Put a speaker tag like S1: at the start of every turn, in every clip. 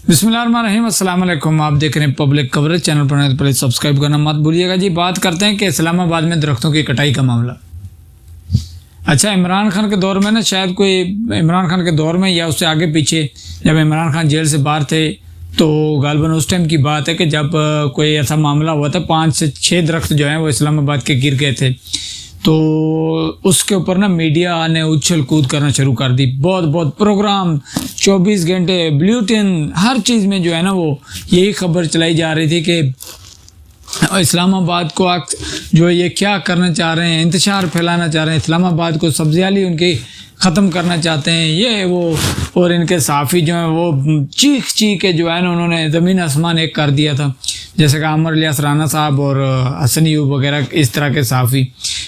S1: بسم اللہ الرحمن الرحیم، السلام علیکم۔ آپ دیکھ رہے ہیں پبلک کوریج چینل پر، پہلے سبسکرائب کرنا مت بھولیے گا جی۔ بات کرتے ہیں کہ اسلام آباد میں درختوں کی کٹائی کا معاملہ۔ اچھا، عمران خان کے دور میں نا، شاید کوئی عمران خان کے دور میں یا اس سے آگے پیچھے، جب عمران خان جیل سے باہر تھے تو غالباً اس ٹائم کی بات ہے کہ جب کوئی ایسا معاملہ ہوا تھا، 5 سے 6 درخت جو ہیں وہ اسلام آباد کے گر گئے تھے، تو اس کے اوپر نا میڈیا نے اچھل کود کرنا شروع کر دی۔ بہت پروگرام، 24 گھنٹے بلیوٹن، ہر چیز میں جو ہے نا وہ یہی خبر چلائی جا رہی تھی کہ اسلام آباد کو جو یہ کیا کرنا چاہ رہے ہیں، انتشار پھیلانا چاہ رہے ہیں، اسلام آباد کو سبزیالی ان کی ختم کرنا چاہتے ہیں، یہ وہ۔ اور ان کے صحافی جو ہیں وہ چیخ کے جو ہے نا انہوں نے زمین آسمان ایک کر دیا تھا، جیسے کہ عمر الیاس رانا صاحب اور حسن ایوب وغیرہ اس طرح کے صحافی،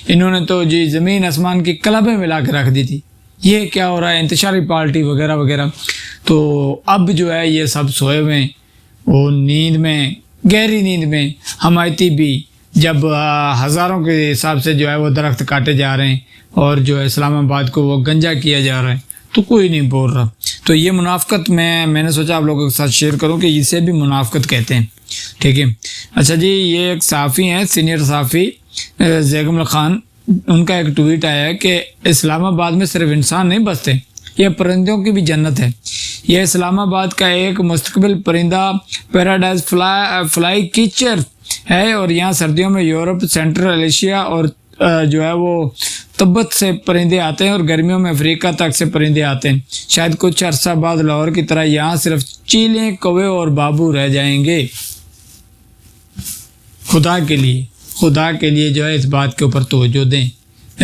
S1: انہوں نے تو جی زمین آسمان کی کلبیں ملا کے رکھ دی تھی، یہ کیا ہو رہا ہے، انتشاری پارٹی وغیرہ وغیرہ۔ تو اب جو ہے یہ سب سوئے ہوئے ہیں، وہ نیند میں، گہری نیند میں، حمایتی بھی، جب ہزاروں کے حساب سے جو ہے وہ درخت کاٹے جا رہے ہیں اور جو ہے اسلام آباد کو وہ گنجا کیا جا رہا ہے، تو کوئی نہیں بول رہا۔ تو یہ منافقت میں نے سوچا آپ لوگوں کے ساتھ شیئر کروں کہ اسے بھی منافقت کہتے ہیں، ٹھیک ہے۔ اچھا جی، یہ ایک صحافی ہیں، سینئر صحافی زیگم خان، ان کا ایک ٹویٹ آیا ہے کہ اسلام آباد میں صرف انسان نہیں بستے، یہ پرندوں کی بھی جنت ہے۔ یہ اسلام آباد کا ایک مستقبل پرندہ پیراڈائز فلائی کیچر ہے، اور یہاں سردیوں میں یورپ، سینٹرل ایشیا اور جو ہے وہ تبت سے پرندے آتے ہیں، اور گرمیوں میں افریقہ تک سے پرندے آتے ہیں۔ شاید کچھ عرصہ بعد لاہور کی طرح یہاں صرف چیلیں، کوے اور بابو رہ جائیں گے۔ خدا کے لیے جو ہے اس بات کے اوپر توجہ دیں۔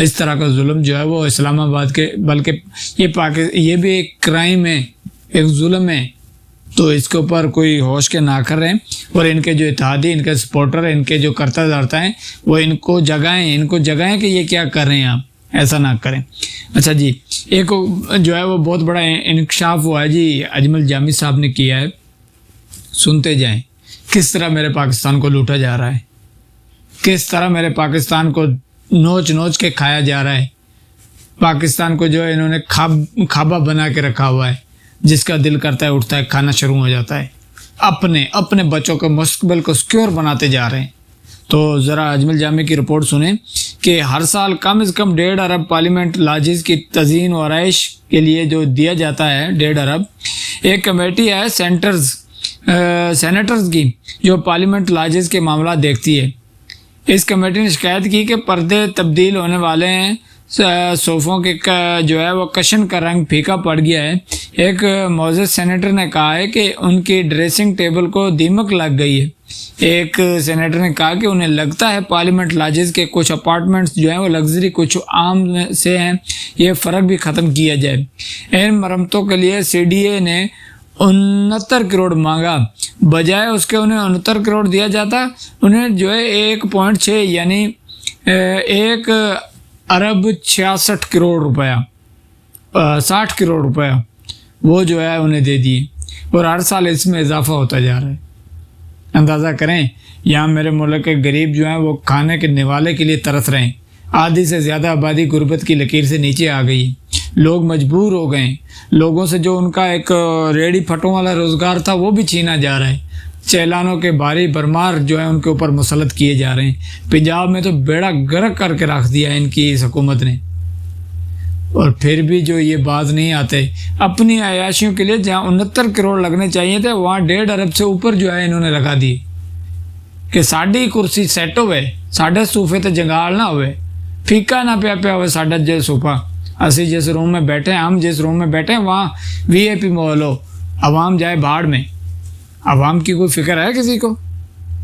S1: اس طرح کا ظلم جو ہے وہ اسلام آباد کے، بلکہ یہ بھی ایک کرائم ہے، ایک ظلم ہے، تو اس کے اوپر کوئی ہوش کے نہ کر رہے ہیں، اور ان کے جو اتحادی، ان کے سپورٹر، ان کے جو کرتا دھرتا ہیں، وہ ان کو جگائیں کہ یہ کیا کر رہے ہیں، آپ ایسا نہ کریں۔ اچھا جی، ایک جو ہے وہ بہت بڑا انکشاف ہوا ہے جی، اجمل جامی صاحب نے کیا ہے۔ سنتے جائیں کس طرح میرے پاکستان کو لوٹا جا رہا ہے، کس طرح میرے پاکستان کو نوچ کے کھایا جا رہا ہے۔ پاکستان کو جو ہے انہوں نے کھابا بنا کے رکھا ہوا ہے، جس کا دل کرتا ہے اٹھتا ہے، کھانا شروع ہو جاتا ہے۔ اپنے بچوں کے مستقبل کو سکیور بناتے جا رہے ہیں۔ تو ذرا اجمل جامی کی رپورٹ سنیں کہ ہر سال کم از کم 1.5 ارب پارلیمنٹ لاجز کی تزئین و آرائش کے لیے جو دیا جاتا ہے، 1.5 ارب۔ ایک کمیٹی ہے سینیٹرز کی جو پارلیمنٹ لاجز کے معاملات دیکھتی ہے۔ اس کمیٹی نے شکایت کی کہ پردے تبدیل ہونے والے ہیں، صوفوں کے جو ہے وہ کشن کا رنگ پھیکا پڑ گیا ہے۔ ایک معزز سینیٹر نے کہا ہے کہ ان کی ڈریسنگ ٹیبل کو دیمک لگ گئی ہے۔ ایک سینیٹر نے کہا کہ انہیں لگتا ہے پارلیمنٹ لاجز کے کچھ اپارٹمنٹس جو ہیں وہ لگژری، کچھ عام سے ہیں، یہ فرق بھی ختم کیا جائے۔ ان مرمتوں کے لیے سی ڈی اے نے 69 کروڑ مانگا، بجائے اس کے انہیں 69 کروڑ دیا جاتا، انہیں جو ہے 1.6 یعنی 1 ارب 66 کروڑ روپیہ، 60 کروڑ روپیہ وہ جو ہے انہیں دے دیے، اور ہر سال اس میں اضافہ ہوتا جا رہا ہے۔ اندازہ کریں، یہاں میرے ملک کے غریب جو ہیں وہ کھانے کے نوالے کے لیے ترس رہے ہیں۔ آدھی سے زیادہ آبادی غربت کی لکیر سے نیچے آ گئی ہے، لوگ مجبور ہو گئے ہیں، لوگوں سے جو ان کا ایک ریڑھی پھٹوں والا روزگار تھا وہ بھی چھینا جا رہا ہے۔ چیلانوں کے بھاری بھرمار جو ہے ان کے اوپر مسلط کیے جا رہے ہیں۔ پنجاب میں تو بیڑا غرق کر کے رکھ دیا ہے ان کی اس حکومت نے، اور پھر بھی جو یہ باز نہیں آتے اپنی عیاشیوں کے لیے۔ جہاں 69 کروڑ لگنے چاہیے تھے، وہاں 1.5 ارب سے اوپر جو ہے انہوں نے لگا دی کہ ساڑھی کرسی سیٹ ہوئے، ساڑھے صوفے تے جنگال نہ ہوئے، پھیکا نہ پیا ہوئے ساڑھا جو صوفہ۔ اسی جس روم میں بیٹھے ہیں، ہم جس روم میں بیٹھے ہیں، وہاں وی اے پی ماحول ہو، عوام جائے بھاڑ میں۔ عوام کی کوئی فکر ہے کسی کو؟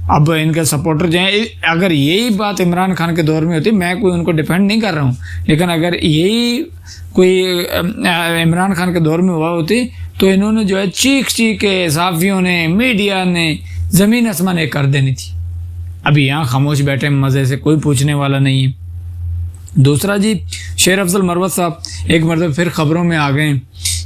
S1: اب ان کے سپورٹر جو ہیں، اگر یہی بات عمران خان کے دور میں ہوتی، میں کوئی ان کو ڈیفینڈ نہیں کر رہا ہوں، لیکن اگر یہی کوئی عمران خان کے دور میں ہوا ہوتی تو انہوں نے جو ہے چیخ کے صحافیوں نے، میڈیا نے زمین آسمان ایک کر دینی تھی۔ ابھی یہاں خاموش بیٹھے مزے سے، کوئی پوچھنے والا نہیں ہے۔ دوسرا جی، شیر افضل مروت صاحب ایک مرتبہ پھر خبروں میں آ گئے ہیں۔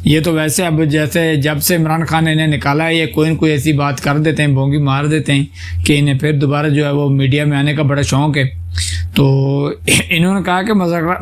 S1: یہ تو ویسے اب جیسے جب سے عمران خان نے انہیں نکالا ہے، یہ کوئی نہ کوئی ایسی بات کر دیتے ہیں، بونگی مار دیتے ہیں کہ انہیں پھر دوبارہ جو ہے وہ میڈیا میں آنے کا بڑا شوق ہے۔ تو انہوں نے کہا کہ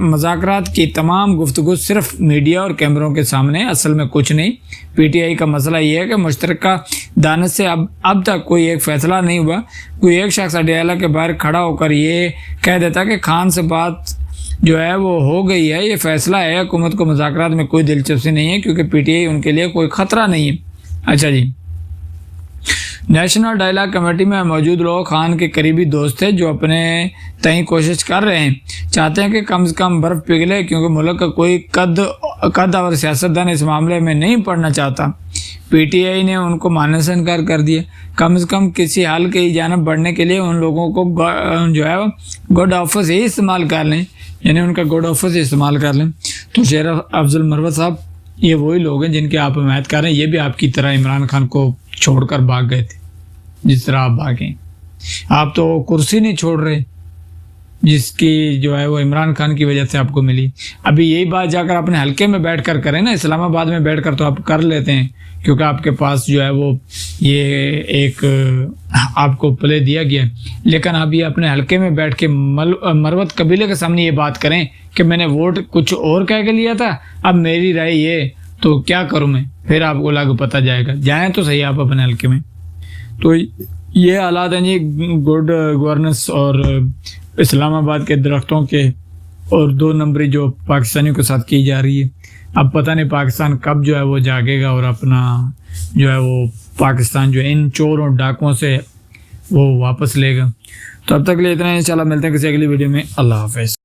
S1: مذاکرات کی تمام گفتگو صرف میڈیا اور کیمروں کے سامنے، اصل میں کچھ نہیں۔ پی ٹی آئی کا مسئلہ یہ ہے کہ مشترکہ دانش سے اب تک کوئی ایک فیصلہ نہیں ہوا۔ کوئی ایک شخص اڈیالہ کے باہر کھڑا ہو کر یہ کہہ دیتا کہ خان سے بات جو ہے وہ ہو گئی ہے، یہ فیصلہ ہے، حکومت کو مذاکرات میں کوئی دلچسپی نہیں ہے کیونکہ پی ٹی آئی ان کے لیے کوئی خطرہ نہیں ہے۔ اچھا جی، نیشنل ڈائلاگ کمیٹی میں موجود لوگ خان کے قریبی دوست تھے جو اپنے تئیں کوشش کر رہے ہیں، چاہتے ہیں کہ کم سے کم برف پگھلے کیونکہ ملک کا کوئی قد اور سیاستدان اس معاملے میں نہیں پڑنا چاہتا۔ پی ٹی آئی نے ان کو ماننے سے انکار کر دیا۔ کم سے کم کسی حل کی جانب بڑھنے کے لیے ان لوگوں کو جو ہے گڈ آفس ہی استعمال کر لیں، یعنی ان کا گڈ آفس ہی استعمال کر لیں۔ تو شیر افضل مروت صاحب یہ وہی لوگ ہیں جن کے آپ حمایت کر رہے ہیں، یہ بھی آپ کی طرح عمران خان کو چھوڑ کر بھاگ گئے تھے جس طرح آپ بھاگیں۔ آپ تو کرسی نہیں چھوڑ رہے جس کی جو ہے وہ عمران خان کی وجہ سے آپ کو ملی۔ ابھی یہی بات جا کر اپنے حلقے میں بیٹھ کر کریں نا، اسلام آباد میں بیٹھ کر تو آپ کر لیتے ہیں کیونکہ آپ کے پاس جو ہے وہ یہ ایک آپ کو پلے دیا گیا ہے، لیکن اب یہ اپنے حلقے میں بیٹھ کے مروت قبیلے کے سامنے یہ بات کریں کہ میں نے ووٹ کچھ اور کہہ کے لیا تھا، اب میری رائے یہ تو کیا کروں میں، پھر آپ کو لاگو پتہ جائے گا۔ جائیں تو صحیح آپ اپنے حلقے میں۔ تو یہ حالات ہیں جی گڈ گورننس اور اسلام آباد کے درختوں کے اور 2 نمبری جو پاکستانیوں کے ساتھ کی جا رہی ہے۔ اب پتہ نہیں پاکستان کب جو ہے وہ جاگے گا اور اپنا جو ہے وہ پاکستان جو ان چور اور ڈاکوؤں سے وہ واپس لے گا۔ تو اب تک لیے اتنا، انشاءاللہ ملتے ہیں کسی اگلی ویڈیو میں۔ اللہ حافظ۔